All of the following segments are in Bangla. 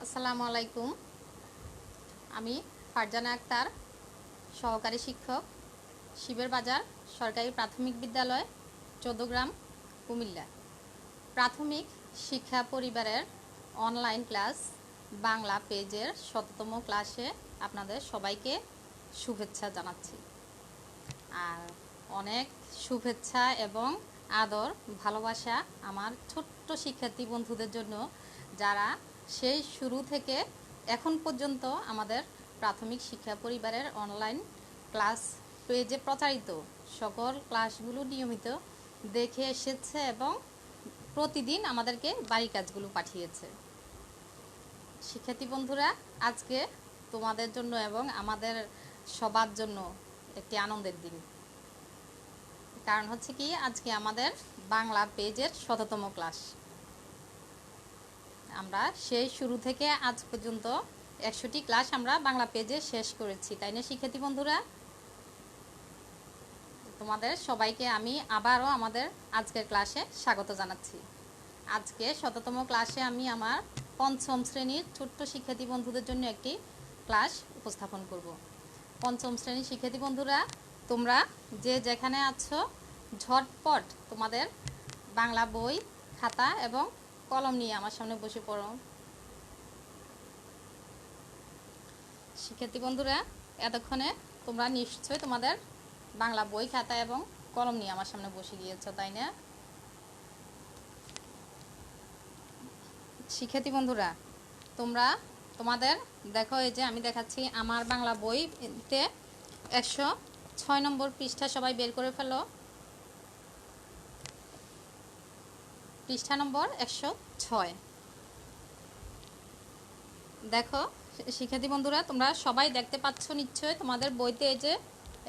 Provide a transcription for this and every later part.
আসসালামু আলাইকুম। আমি ফারজানা আক্তার, সহকারী শিক্ষক, শিবের বাজার সরকারি প্রাথমিক বিদ্যালয়, ১৪ গ্রাম, কুমিল্লা। প্রাথমিক শিক্ষা পরিবারের অনলাইন ক্লাস বাংলা পেজের ১৭তম ক্লাসে আপনাদের সবাইকে শুভেচ্ছা জানাচ্ছি। আর অনেক শুভেচ্ছা এবং আদর ভালোবাসা আমার ছোট্ট শিক্ষার্থী বন্ধুদের জন্য, যারা সেই শুরু থেকে এখন পর্যন্ত আমাদের প্রাথমিক শিক্ষা পরিবারের অনলাইন ক্লাস পেজে প্রচারিত সকল ক্লাসগুলো নিয়মিত দেখে এসেছে এবং প্রতিদিন আমাদেরকে বাড়ি কাজগুলো পাঠিয়েছে। শিক্ষার্থী বন্ধুরা, আজকে তোমাদের জন্য এবং আমাদের সবার জন্য একটি আনন্দের দিন। কারণ হচ্ছে কি, আজকে আমাদের বাংলা পেজের ১৭তম ক্লাস। আমরা সেই শুরু থেকে আজ পর্যন্ত ১০০টি ক্লাস আমরা বাংলা পেজে শেষ করেছি, তাই না শিক্ষার্থী বন্ধুরা? তোমাদের সবাইকে আমি আবারও আমাদের আজকের ক্লাসে স্বাগত জানাচ্ছি। আজকে ১৭তম ক্লাসে আমি আমার পঞ্চম শ্রেণীর ছোট্ট শিক্ষার্থী বন্ধুদের জন্য একটি ক্লাস উপস্থাপন করব। পঞ্চম শ্রেণীর শিক্ষার্থী বন্ধুরা, তোমরা যে যেখানে আছো, ঝটপট তোমাদের বাংলা বই, খাতা এবং কলম নিয়ে আমার সামনে বসে পড়ো। শিক্ষার্থী বন্ধুরা, এতক্ষণে তোমরা নিশ্চয়ই তোমাদের বাংলা বই, খাতা এবং কলম নিয়ে আমার সামনে বসে গিয়েছো, তাই না? শিক্ষার্থী বন্ধুরা, তোমরা তোমাদের দেখো, এই যে আমি দেখাচ্ছি আমার বাংলা বইতে ১০৬ নম্বর পৃষ্ঠা সবাই বের করে ফেলো। পৃষ্ঠা নম্বর ১০৬। দেখো শিক্ষার্থী বন্ধুরা, তোমরা সবাই দেখতে পাচ্ছ নিশ্চয়ই তোমাদের বইতে এই যে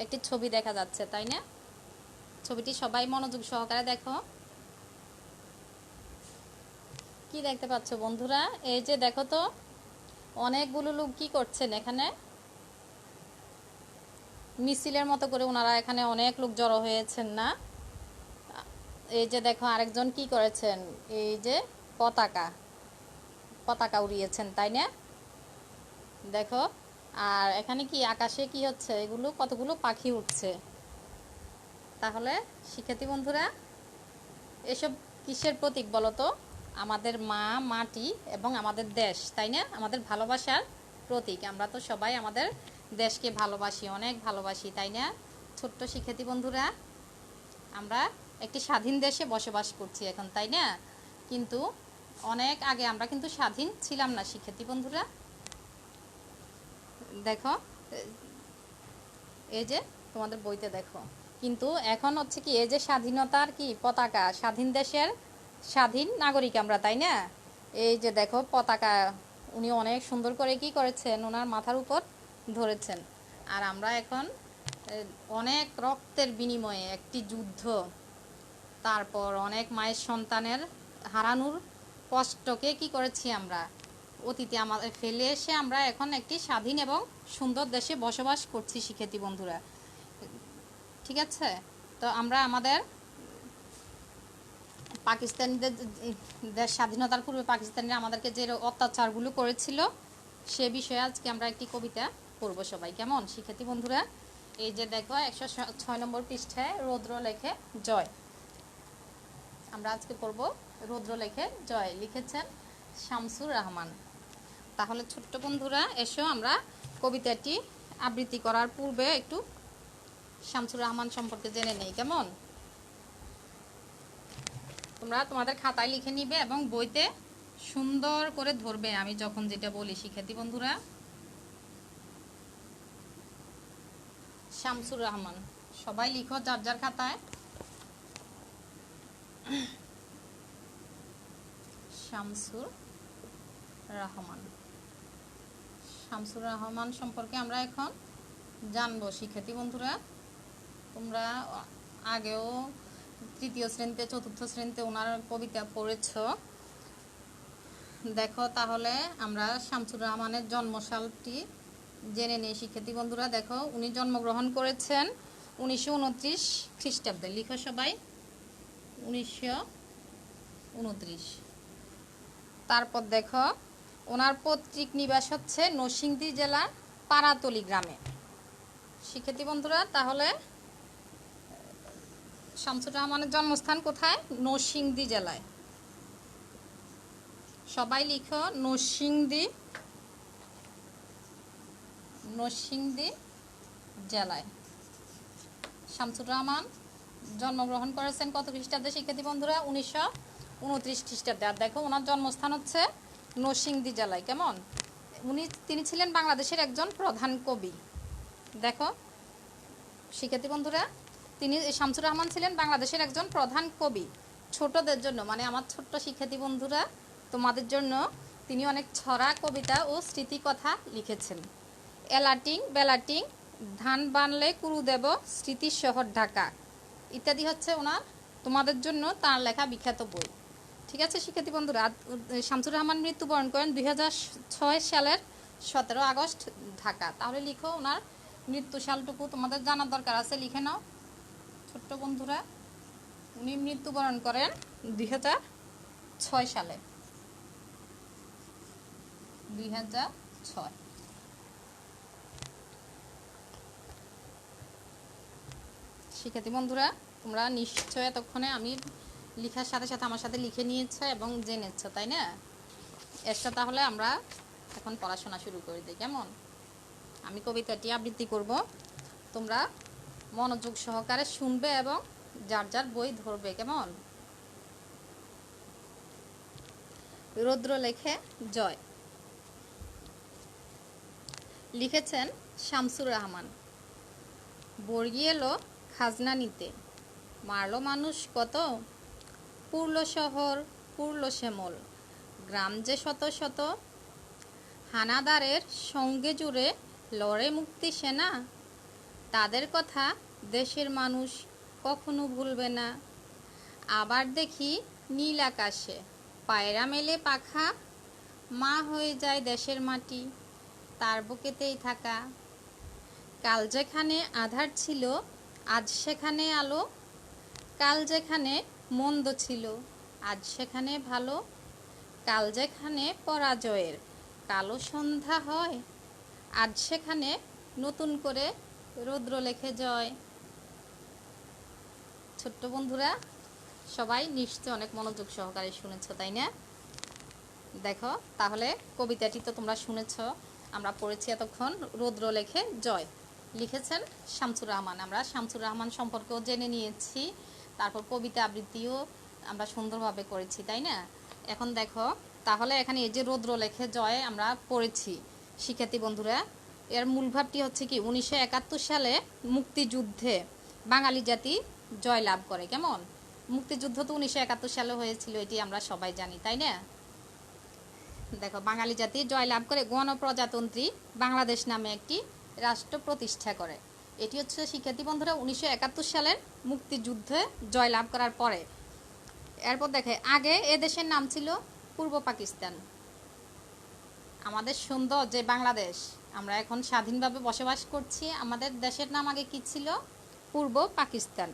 একটি ছবি দেখা যাচ্ছে, তাই না? ছবিটি সবাই মনোযোগ সহকারে দেখো। কি দেখতে পাচ্ছ বন্ধুরা? এই যে দেখো তো, অনেকগুলো লোক কি করছেন এখানে, মিছিলের মতো করে ওনারা এখানে অনেক লোক জড়ো হয়েছেন না? এই যে দেখো আরেকজন কি করেছেন, এই যে পতাকা পতাকা উড়িয়েছেন, তাই না? দেখো, আর এখানে কি আকাশে কি হচ্ছে, এগুলো কতগুলো পাখি উঠছে। তাহলে শিক্ষার্থী বন্ধুরা, এসব কিসের প্রতীক বলো তো? আমাদের মা, মাটি এবং আমাদের দেশ, তাই না? আমাদের ভালোবাসার প্রতীক। আমরা তো সবাই আমাদের দেশকে ভালোবাসি, অনেক ভালোবাসি, তাই না? ছোট্ট শিক্ষার্থী বন্ধুরা, আমরা একটি স্বাধীন দেশে বসবাস করছি এখন, তাই না? কিন্তু অনেক আগে আমরা কিন্তু স্বাধীন ছিলাম না শিক্ষার্থী বন্ধুরা। দেখো, এই যে তোমাদের বইতে দেখো, কিন্তু এখন হচ্ছে কি, এই যে স্বাধীনতার কি পতাকা, স্বাধীন দেশের স্বাধীন নাগরিক আমরা, তাই না? এই যে দেখো পতাকা, উনি অনেক সুন্দর করে কি করেছেন, ওনার মাথার উপর ধরেছেন। আর আমরা এখন অনেক রক্তের বিনিময়ে একটি যুদ্ধ, তারপর অনেক মায়ের সন্তানের হারানোর কষ্টকে কি করেছি আমরা অতীতে আমাদের ফেলে এসে আমরা এখন একটি স্বাধীন এবং সুন্দর দেশে বসবাস করছি শিক্ষার্থী বন্ধুরা। ঠিক আছে? তো আমরা আমাদের পাকিস্তানিদের দেশ স্বাধীনতার পূর্বে পাকিস্তানিরা আমাদেরকে যে অত্যাচারগুলো করেছিল সে বিষয়ে আজকে আমরা একটি কবিতা পড়ব সবাই, কেমন শিক্ষার্থী বন্ধুরা? এই যে দেখো ১০৬ নম্বর পৃষ্ঠায় রৌদ্র লেখে জয়। আমরা আজকে পড়ব রৌদ্র লেখে জয়, লিখেছেন শামসুর রহমান। তাহলে ছোট্ট বন্ধুরা, এসো আমরা কবিতাটি আবৃত্তি করার পূর্বে একটু শামসুর রহমান সম্পর্কে জেনে নেই, কেমন? তোমরা তোমাদের খাতায় লিখে নিবে এবং বইতে সুন্দর করে ধরবে আমি যখন যেটা বলি শিক্ষার্থী বন্ধুরা। শামসুর রহমান, সবাই লিখো যার যার খাতায়। শামসুর রহমান, শামসুর রহমান সম্পর্কে আমরা এখন জানবো শিক্ষার্থী বন্ধুরা। তোমরা আগেও তৃতীয় শ্রেণীতে, চতুর্থ শ্রেণীতে ওনার কবিতা পড়েছ। দেখো তাহলে আমরা শামসুর রহমানের জন্মসালটি জেনে নিই শিক্ষার্থী বন্ধুরা। দেখো, উনি জন্মগ্রহণ করেছেন ১৯২৯ খ্রিস্টাব্দে। লিখো সবাই ১৯২৯। তারপর দেখো ওনার পৈতৃক নিবাস হচ্ছে নরসিংদী জেলার পাড়াতলি গ্রামে। শিক্ষার্থী বন্ধুরা, তাহলে শামসুর রহমানের জন্মস্থান কোথায়? নরসিংদী জেলায়। সবাই লিখো নরসিংদী জেলায় শামসুর রহমান জন্মগ্রহণ করেছেন কত খ্রিস্টাব্দে শিক্ষার্থী বন্ধুরা? 1929 খ্রিস্টাব্দে। আর দেখো ওনার জন্মস্থান হচ্ছে নরসিংদী জেলায়। কেমন? তিনি ছিলেন বাংলাদেশের একজন প্রধান কবি। দেখো শিক্ষার্থী বন্ধুরা, শামসুর রহমান ছিলেন বাংলাদেশের একজন প্রধান কবি। ছোটদের জন্য, মানে আমার ছোট্ট শিক্ষার্থী বন্ধুরা, তোমাদের জন্য তিনি অনেক ছড়া, কবিতা ও স্মৃতিকথা লিখেছেন। এলাটিং বেলাটিং, ধান বানলে কুরু দেব, স্মৃতির শহর ঢাকা ইত্যাদি হচ্ছে ওনার, তোমাদের জন্য তার লেখা বিখ্যাত বই। ঠিক আছে শিক্ষার্থী বন্ধুরা, শামসুর রহমান মৃত্যুবরণ করেন 2006 সালের 17 আগস্ট ঢাকা। তাহলে লিখো ওনার মৃত্যু সালটুকু তোমাদের জানার দরকার আছে, লিখে নাও ছোট্ট বন্ধুরা। উনি মৃত্যুবরণ করেন 2006 সালে, 2006। শিক্ষার্থী বন্ধুরা, তোমরা নিশ্চয় এতক্ষণে আমি লেখার সাথে সাথে আমার সাথে লিখে নিয়েছ এবং জেনেছ, তাই না? এরটা তাহলে আমরা এখন পড়াশোনা শুরু করে দিই। কেমন? আমি কবিতাটি আবৃত্তি করব, তোমরা মনোযোগ সহকারে শুনবে এবং যার যার বই ধরবে। কেমন? রৌদ্র লেখে জয়। লিখেছেন শামসুর রহমান। বর্গি এলো খাজনা নিতে, মারলো মানুষ কত, পুরলো শহর পুরলো শ্যামল, গ্রাম যে শত শত, হানাদারের সঙ্গে জুড়ে লড়ে মুক্তি সেনা, তাদের কথা দেশের মানুষ কখনো ভুলবে না। আবার দেখি নীল আকাশে পায়রা মেলে পাখা, মা হয়ে যায় দেশের মাটি তার বুকেতেই থাকা। কাল যেখানে আধার ছিল আজ সেখানে আলো, কাল যেখানে মন্দ ছিল আজ সেখানে ভালো, কাল যেখানে পরাজয়ের কালো সন্ধ্যা হয় আজ সেখানে নতুন করে রৌদ্র লেখে জয়। ছোট্ট বন্ধুরা, সবাই নিশ্চয় অনেক মনোযোগ সহকারে শুনেছ, তাই না? দেখো তাহলে কবিতাটি তো তোমরা শুনেছ, আমরা পড়েছি এতক্ষণ রৌদ্র লেখে জয়। লিখেছেন শামসুর রহমান। আমরা শামসুর রহমান সম্পর্কেও জেনে নিয়েছি, তারপর কবিতা আবৃত্তিও আমরা সুন্দরভাবে করেছি, তাই না? এখন দেখো তাহলে এখানে এই যে রৌদ্র লেখে জয় আমরা পড়েছি শিক্ষার্থী বন্ধুরা, এর মূল ভাবটি হচ্ছে কি, 1971 সালে মুক্তিযুদ্ধে বাঙালি জাতি জয় লাভ করে। কেমন? মুক্তিযুদ্ধ তো 1971 সালে হয়েছিল, এটি আমরা সবাই জানি, তাই না? দেখো বাঙালি জাতি জয় লাভ করে গণপ্রজাতন্ত্রী বাংলাদেশ নামে একটি রাষ্ট্র প্রতিষ্ঠা করে। এটি হচ্ছে শিক্ষার্থী বন্ধুরা 1971 সালের মুক্তিযুদ্ধে জয় লাভ করার পরে। এরপর দেখে আগে এ দেশের নাম ছিল পূর্ব পাকিস্তান। আমাদের সুন্দর যে বাংলাদেশ, আমরা এখন স্বাধীনভাবে বসবাস করছি, আমাদের দেশের নাম আগে কি ছিল? পূর্ব পাকিস্তান।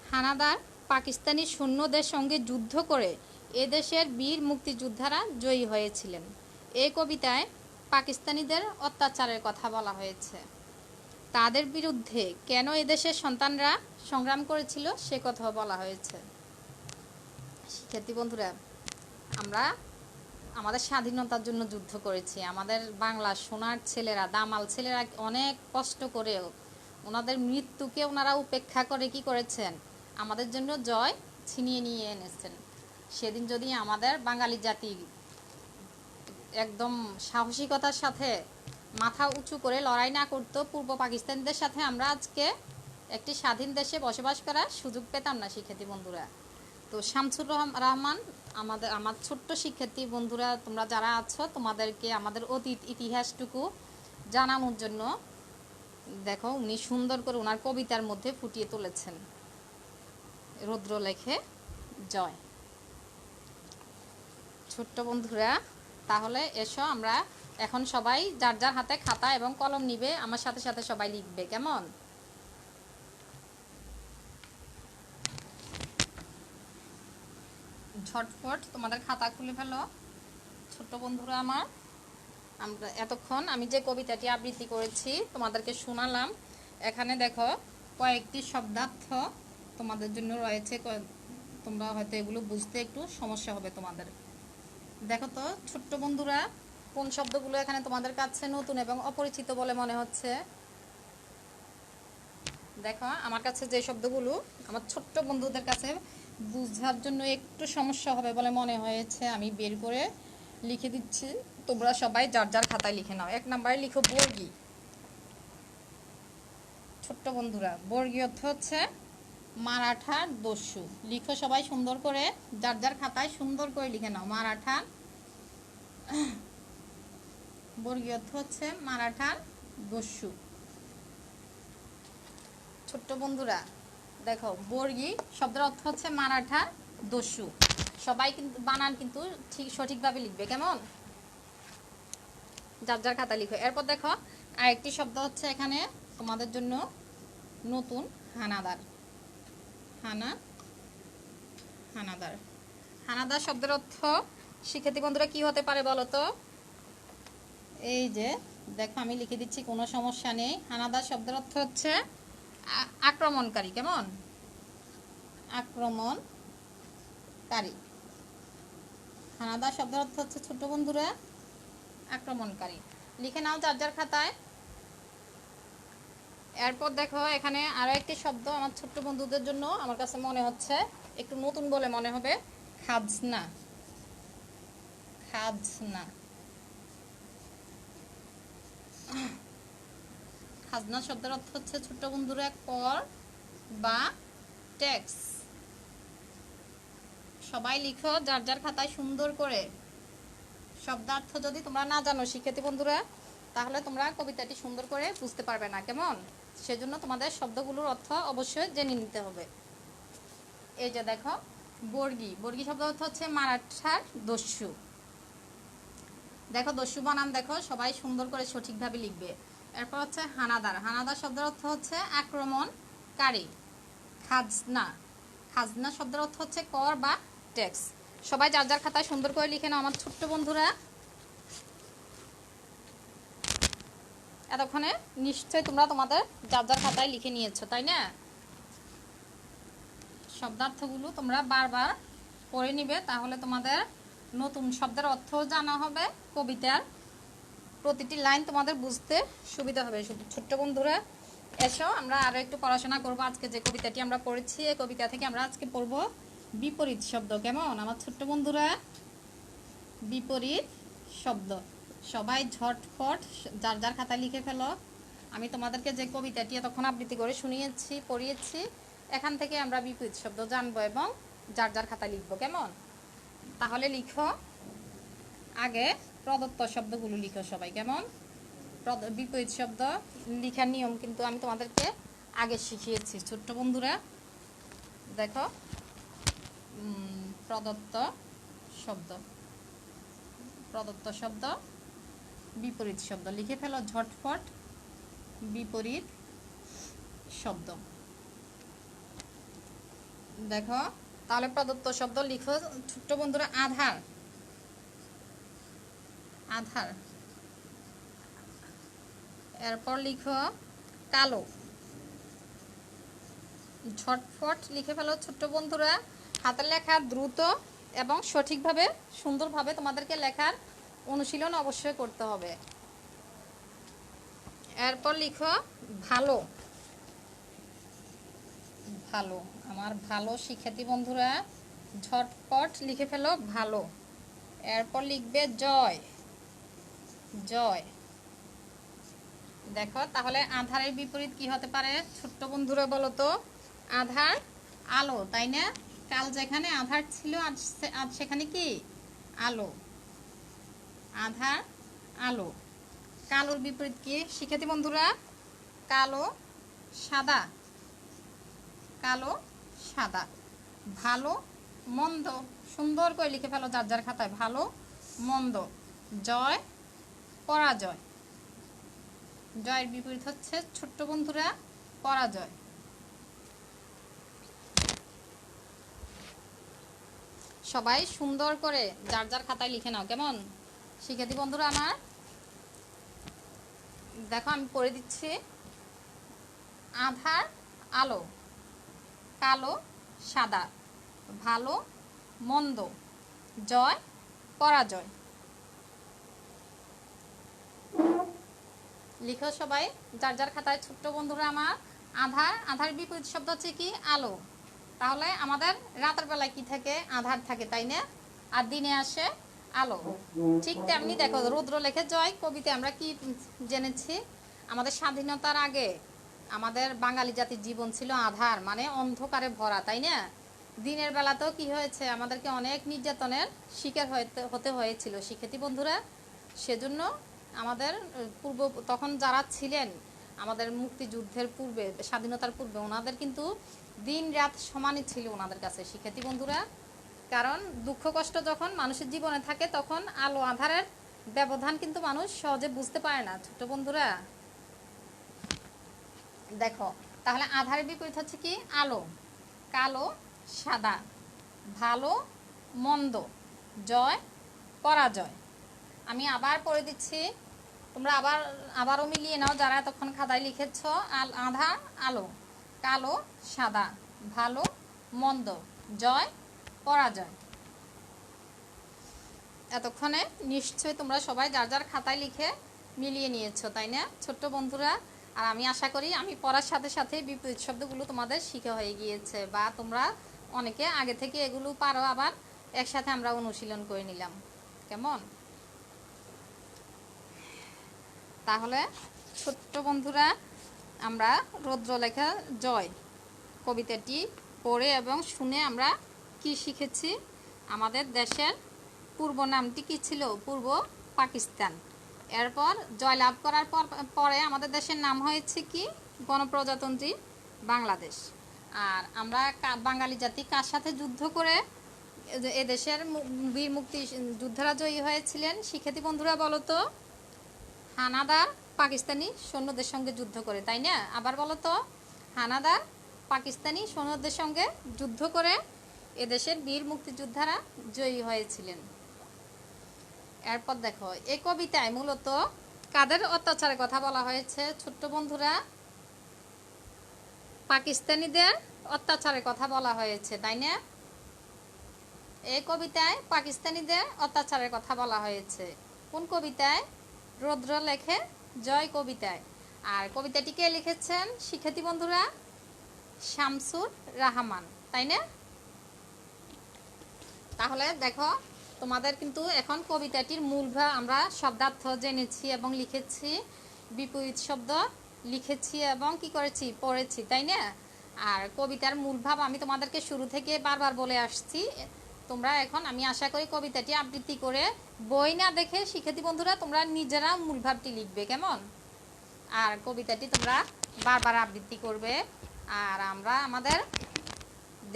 হানাদার পাকিস্তানি সৈন্যদের সঙ্গে যুদ্ধ করে এদেশের বীর মুক্তিযোদ্ধারা জয়ী হয়েছিলেন। এই কবিতায় পাকিস্তানিদের অত্যাচারের কথা বলা হয়েছে। তাদের বিরুদ্ধে কেন এদেশের সন্তানরা সংগ্রাম করেছিল সে কথাও বলা হয়েছে। শিক্ষার্থী বন্ধুরা, আমরা আমাদের স্বাধীনতার জন্য যুদ্ধ করেছি। আমাদের বাংলার সোনার ছেলেরা, দামাল ছেলেরা অনেক কষ্ট করেও ওনাদের মৃত্যুকে ওনারা উপেক্ষা করে কি করেছেন? আমাদের জন্য জয় ছিনিয়ে নিয়ে এনেছেন। সেদিন যদি আমাদের বাঙালি জাতি একদম সাহসিকতার সাথে মাথা উঁচু করে লড়াই না করতো পূর্ব পাকিস্তানিদের সাথে, আমরা আজকে একটি স্বাধীন দেশে বসবাস করার সুযোগ পেতাম না শিক্ষার্থী বন্ধুরা। তো শামসুর রহমান আমার ছোট্ট শিক্ষার্থী বন্ধুরা, তোমরা যারা আছো, তোমাদেরকে আমাদের অতীত ইতিহাসটুকু জানানোর জন্য দেখো উনি সুন্দর করে ওনার কবিতার মধ্যে ফুটিয়ে তুলেছেন রৌদ্র লেখে জয়। ছোট্ট বন্ধুরা, তাহলে এসো আমরা এখন সবাই যার যার হাতে খাতা এবং কলম নিবে, আমার সাথে সাথে সবাই লিখবে। কেমন? ঝটপট তোমাদের খাতা খুলে ফেলো ছোট্ট বন্ধুরা আমার। আমরা এতক্ষণ আমি যে কবিতাটি আবৃত্তি করেছি তোমাদেরকে শোনালাম, এখানে দেখো কয়েকটি শব্দার্থ তোমাদের জন্য রয়েছে, তোমরা হয়তো এগুলো বুঝতে একটু সমস্যা হবে তোমাদের। দেখো তো ছোট্ট বন্ধুরা, কোন শব্দগুলো এখানে তোমাদের কাছে নতুন এবং অপরিচিত বলে মনে হচ্ছে? দেখো আমার কাছে যে শব্দগুলো আমার ছোট্ট বন্ধুদের কাছে বোঝার জন্য একটু সমস্যা হবে বলে মনে হয়েছে, আমি বের করে লিখে দিচ্ছি। তোমরা সবাই যার যার খাতায় লিখে নাও। 1 নম্বরে লিখো বর্গী। ছোট্ট বন্ধুরা, বর্গী অর্থ হচ্ছে মারাঠার দস্যু। লিখো সবাই সুন্দর করে, যার যার খাতায় সুন্দর করে লিখে নাও। মারাঠার, বর্গী অর্থ হচ্ছে মারাঠার দস্যু। ছোট্ট বন্ধুরা দেখো, বর্গী শব্দের অর্থ হচ্ছে মারাঠার দস্যু। সবাই কিন্তু বানান কিন্তু ঠিক সঠিকভাবে লিখবে, কেমন? যার যার খাতা লিখো। এরপর দেখো আরেকটি শব্দ হচ্ছে এখানে তোমাদের জন্য নতুন, হানাদার। হানাদার। হানাদার শব্দের অর্থ শিক্ষার্থী বন্ধুরা কি হতে পারে বলো তো? এই যে দেখো আমি লিখে দিচ্ছি, কোনো সমস্যা নেই। হানাদার শব্দের অর্থ হচ্ছে আক্রমণকারী, কেমন? আক্রমণকারী। হানাদার শব্দের অর্থ হচ্ছে ছোট বন্ধুরা আক্রমণকারী। লিখে নাও যার যার খাতায়। এরপর দেখো এখানে আরো একটি শব্দ আমার ছোট্ট বন্ধুদের জন্য আমার কাছে মনে হচ্ছে একটু নতুন বলে মনে হবে, খাজনা। খাজনা। খাজনা শব্দের অর্থ হচ্ছে ছোট্ট বন্ধুরা কর বা ট্যাক্স। সবাই লিখো যার যার খাতায় সুন্দর করে। শব্দার্থ যদি তোমরা না জানো শিক্ষার্থী বন্ধুরা, তাহলে তোমরা কবিতাটি সুন্দর করে বুঝতে পারবে না, কেমন? সেজন্য তোমাদের শব্দগুলোর অর্থ অবশ্যই জেনে নিতে হবে। এই যে দেখো বর্গী। বর্গী শব্দ অর্থ হচ্ছে মারাঠার দস্যু। দেখো দস্যু বানান দেখো, সবাই সুন্দর করে সঠিকভাবে লিখবে। এরপর হচ্ছে হানাদার। হানাদার শব্দের অর্থ হচ্ছে আক্রমণকারী। খাজনা। খাজনা শব্দের অর্থ হচ্ছে কর বা ট্যাক্স। সবাই যার যার খাতায় সুন্দর করে লিখে নাও আমার ছোট্ট বন্ধুরা। এতক্ষণে নিশ্চয়ই তোমরা তোমাদের যার যার খাতায় লিখে নিয়েছো, তাই না? শব্দার্থগুলো তোমরা বারবার পড়ে নিবে, তাহলে তোমাদের নতুন শব্দের অর্থ জানা হবে, কবিতার প্রতিটি লাইন তোমাদের বুঝতে সুবিধা হবে। ছোট্ট বন্ধুরা এসো আমরা আরো একটু পড়াশোনা করব। আজকে যে কবিতাটি আমরা পড়েছি এই কবিতা থেকে আমরা আজকে পড়ব বিপরীত শব্দ, কেমন আমার ছোট্ট বন্ধুরা? বিপরীত শব্দ। সবাই ঝটফট যার যার খাতায় লিখে ফেলো। আমি তোমাদেরকে যে কবিতাটি এতক্ষণ আবৃত্তি করে শুনিয়েছি, পড়িয়েছি, এখান থেকে আমরা বিপরীত শব্দ জানবো এবং যার যার খাতায় লিখবো, কেমন? তাহলে লিখো, আগে প্রদত্ত শব্দগুলো লিখো সবাই, কেমন? বিপরীত শব্দ লেখার নিয়ম কিন্তু আমি তোমাদেরকে আগে শিখিয়েছি ছোট্ট বন্ধুরা। দেখো প্রদত্ত শব্দ, প্রদত্ত শব্দ, বিপরীত শব্দ লিখে ফেলো ঝটফট। বিপরীত শব্দ দেখো, তাহলে প্রদত্ত শব্দ লিখো ছোট্ট বন্ধুরা। আধার। আধার। এরপর লিখো কালো। ঝটফট লিখে ফেলো ছোট্ট বন্ধুরা। হাতের লেখা দ্রুত এবং সঠিকভাবে সুন্দরভাবে তোমাদেরকে লেখার অনুশীলন অবশ্যই করতে হবে। এরপর লিখো ভালো। ভালো। আমার ভালো শিক্ষার্থী বন্ধুরা ঝটপট লিখে ফেলো ভালো। এরপর লিখবে জয়। জয়। দেখো তাহলে আধারের বিপরীত কি হতে পারে ছোট্ট বন্ধুরা বলো তো? আধার আলো, তাই না? কাল যেখানে আধার ছিল আজ সেখানে কি আলো। আধার আলো। কালোর বিপরীত কি শিক্ষার্থী বন্ধুরা? কালো সাদা। কালো সাদা। ভালো মন্দ। সুন্দর করে লিখে ফেলো যার যার খাতায়, ভালো মন্দ। জয় পরাজয়। জয়ের বিপরীত হচ্ছে ছোট্ট বন্ধুরা পরাজয়। সবাই সুন্দর করে যার যার খাতায় লিখে নাও, কেমন শিক্ষার্থী বন্ধুরা আমার? দেখো আমি পড়ে দিচ্ছি। আধার আলো, কালো সাদা, ভালো মন্দ, জয় পরাজয়। লিখো সবাই যার যার খাতায়। ছোট্ট বন্ধুরা আমার, আধার, আধার বিপরীত শব্দ হচ্ছে কি? আলো। তাহলে আমাদের রাতের বেলায় কি থাকে? আধার থাকে, তাই না? আর দিনে আসে আলো। ঠিক তেমনি দেখো, রৌদ্র লেখে জয় কবিতে আমরা কি জেনেছি? আমাদের স্বাধীনতার আগে আমাদের বাঙালি জাতির জীবন ছিল আধার, মানে অন্ধকারে ভরা, তাই না? দিনের বেলাতেও কি হয়েছে? আমাদেরকে অনেক নির্যাতনের শিকার হতে হয়েছিল শিক্ষার্থী বন্ধুরা। সেজন্য আমাদের পূর্ব, তখন যারা ছিলেন আমাদের মুক্তিযুদ্ধের পূর্বে, স্বাধীনতার পূর্বে, ওনাদের কিন্তু দিন রাত সমানই ছিল ওনাদের কাছে শিক্ষার্থী বন্ধুরা। কারণ দুঃখ কষ্ট যখন মানুষের জীবনে থাকে, তখন আলো আধারের ব্যবধান কিন্তু মানুষ সহজে বুঝতে পারে না ছোট বন্ধুরা। দেখো তাহলে আধারের বিপরীত হচ্ছে কি? আলো, কালো সাদা, ভালো মন্দ, জয় পরাজয়। আমি আবার পড়ে দিচ্ছি, তোমরা আবারও মিলিয়ে নাও যারা এতক্ষণ খাতায় লিখেছ। আধার আলো, কালো সাদা, ভালো মন্দ, জয় পরাজয়। এতক্ষণে নিশ্চয়ই তোমরা সবাই যার যার খাতায় লিখে মিলিয়ে নিয়েছো, তাই না ছোট্ট বন্ধুরা? আর আমি আশা করি আমি পড়ার সাথে সাথে বিপরীত শব্দগুলো তোমাদের শিখা হয়ে গিয়েছে, বা তোমরা অনেকে আগে থেকে এগুলো পারো। আবার একসাথে আমরা অনুশীলন করে নিলাম, কেমন? তাহলে ছোট্ট বন্ধুরা, আমরা রৌদ্রলেখা জয় কবিতাটি পড়ে এবং শুনে আমরা কি শিখেছি? আমাদের দেশের পূর্ব নামটি কি ছিল? পূর্ব পাকিস্তান। এরপর জয়লাভ করার পরে আমাদের দেশের নাম হয়েছে কি? গণপ্রজাতন্ত্রী বাংলাদেশ। আর আমরা বাঙালি জাতি কার সাথে যুদ্ধ করে এদেশের বীর মুক্তি যোদ্ধারা জয়ী হয়েছিলেন শিক্ষার্থী বন্ধুরা? বলো তো। হানাদার পাকিস্তানি সৈন্যদের সঙ্গে যুদ্ধ করে, তাই না? আবার বলো তো। হানাদার পাকিস্তানি সৈন্যদের সঙ্গে যুদ্ধ করে এদেশের বীর মুক্তিযোদ্ধারা জয়ী হয়েছিলেন। এরপর দেখো, এই কবিতায় মূলত কাদের অত্যাচারের কথা বলা হয়েছে ছোট্ট বন্ধুরা? পাকিস্তানিদের অত্যাচারের কথা বলা হয়েছে, তাই না? এই কবিতায় পাকিস্তানিদের অত্যাচারের কথা বলা হয়েছে। কোন কবিতায়? রৌদ্র লেখে জয় কবিতায়। আর কবিতাটি কে লিখেছেন শিক্ষার্থী বন্ধুরা? শামসুর রাহমান, তাই না? তাহলে দেখো, তোমাদের কিন্তু এখন কবিতাটির মূল ভাব আমরা শব্দার্থ জেনেছি এবং লিখেছি, বিপরীত শব্দ লিখেছি এবং কি করেছি? পড়েছি, তাই না? আর কবিতার মূল ভাব আমি তোমাদেরকে শুরু থেকে বারবার বলে আসছি। তোমরা এখন, আমি আশা করি, কবিতাটি আবৃত্তি করে বই না দেখে শিক্ষার্থী বন্ধুরা তোমরা নিজেরা মূল ভাবটি লিখবে, কেমন? আর কবিতাটি তোমরা বারবার আবৃত্তি করবে। আর আমরা আমাদের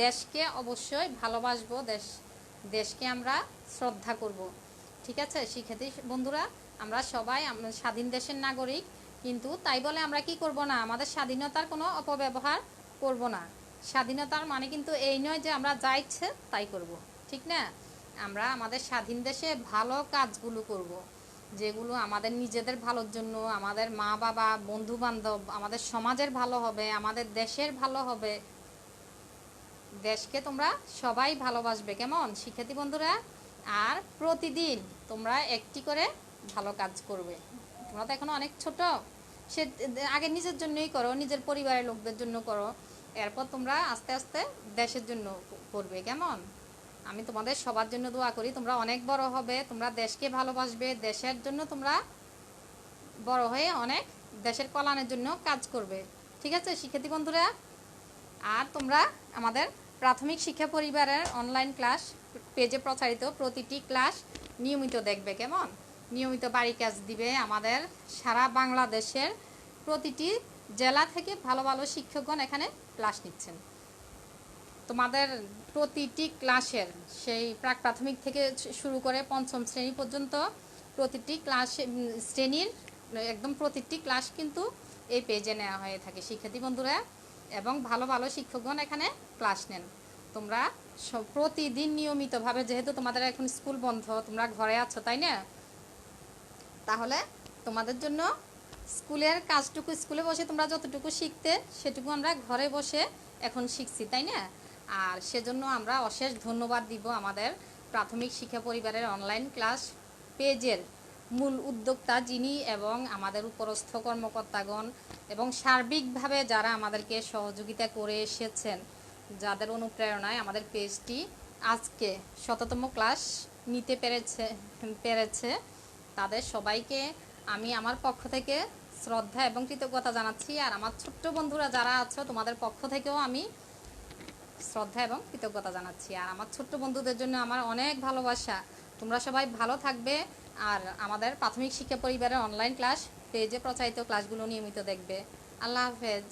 দেশকে অবশ্যই ভালোবাসবো, দেশকে আমরা শ্রদ্ধা করব, ঠিক আছে শিক্ষার্থী বন্ধুরা? আমরা সবাই স্বাধীন দেশের নাগরিক, কিন্তু তাই বলে আমরা কি করব না? আমাদের স্বাধীনতার কোনো অপব্যবহার করব না। স্বাধীনতার মানে কিন্তু এই নয় যে আমরা যা ইচ্ছে তাই করব, ঠিক না? আমরা আমাদের স্বাধীন দেশে ভালো কাজগুলো করব, যেগুলো আমাদের নিজেদের ভালোর জন্য, আমাদের মা বাবা, বন্ধু বান্ধব, আমাদের সমাজের ভালো হবে, আমাদের দেশের ভালো হবে। দেশকে তোমরা সবাই ভালোবাসবে, কেমন শিক্ষার্থী বন্ধুরা? আর প্রতিদিন তোমরা একটি করে ভালো কাজ করবে। তোমরা তো এখনো অনেক ছোট, সে আগে নিজের জন্যই করো, নিজের পরিবারের লোকদের জন্য করো, এরপর তোমরা আস্তে আস্তে দেশের জন্য করবে, কেমন? আমি তোমাদের সবার জন্য দোয়া করি, তোমরা অনেক বড় হবে, তোমরা দেশকে ভালোবাসবে, দেশের জন্য তোমরা বড় হয়ে অনেক দেশের কল্যাণের জন্য কাজ করবে, ঠিক আছে শিক্ষার্থী বন্ধুরা? আর তোমরা আমাদের প্রাথমিক শিক্ষা পরিবারের অনলাইন ক্লাস পেজে প্রচারিত প্রতিটি ক্লাস নিয়মিত দেখবে, কেমন? নিয়মিত বাড়ি কাজ দিবে। আমাদের সারা বাংলাদেশের প্রতিটি জেলা থেকে ভালো ভালো শিক্ষকগণ এখানে ক্লাস নিচ্ছেন। তোমাদের প্রতিটি ক্লাসের, সেই প্রাক প্রাথমিক থেকে শুরু করে পঞ্চম শ্রেণী পর্যন্ত প্রতিটি ক্লাস শ্রেণীর একদম প্রতিটি ক্লাস কিন্তু এই পেজে নেওয়া হয়ে থাকে শিক্ষার্থী বন্ধুরা, এবং ভালো ভালো শিক্ষকগণ এখানে ক্লাস নেন। তোমরা প্রতিদিন নিয়মিতভাবে, যেহেতু তোমাদের এখন স্কুল বন্ধ, তোমরা ঘরে আছো, তাই না? তাহলে তোমাদের জন্য স্কুলের কাজটুকু স্কুলে বসে তোমরা যতটুকু শিখতে সেটুকু আমরা ঘরে বসে এখন শিখছি, তাই না? আর সেজন্য আমরা অশেষ ধন্যবাদ দিব আমাদের প্রাথমিক শিক্ষা পরিবারের অনলাইন ক্লাস পেজের মূল উদ্যোক্তা যিনি এবং আমাদের উপরস্থ কর্মকর্তাগণ এবং সার্বিকভাবে যারা আমাদেরকে সহযোগিতা করে এসেছেন, যাদের অনুপ্রেরণায় আমাদের পেজটি আজকে ১০০তম ক্লাস নিতে পেরেছে তাদের সবাইকে আমি আমার পক্ষ থেকে শ্রদ্ধা এবং কৃতজ্ঞতা জানাচ্ছি। আর আমার ছোট্ট বন্ধুরা যারা আছো তোমাদের পক্ষ থেকেও আমি শ্রদ্ধা এবং কৃতজ্ঞতা জানাচ্ছি। আর আমার ছোট্ট বন্ধুদের জন্য আমার অনেক ভালোবাসা। তোমরা সবাই ভালো থাকবে আর আমাদের প্রাথমিক শিক্ষা পরিবারের অনলাইন ক্লাস পেজে প্রচারিত ক্লাসগুলো নিয়মিত দেখবে। আল্লাহ হাফেজ।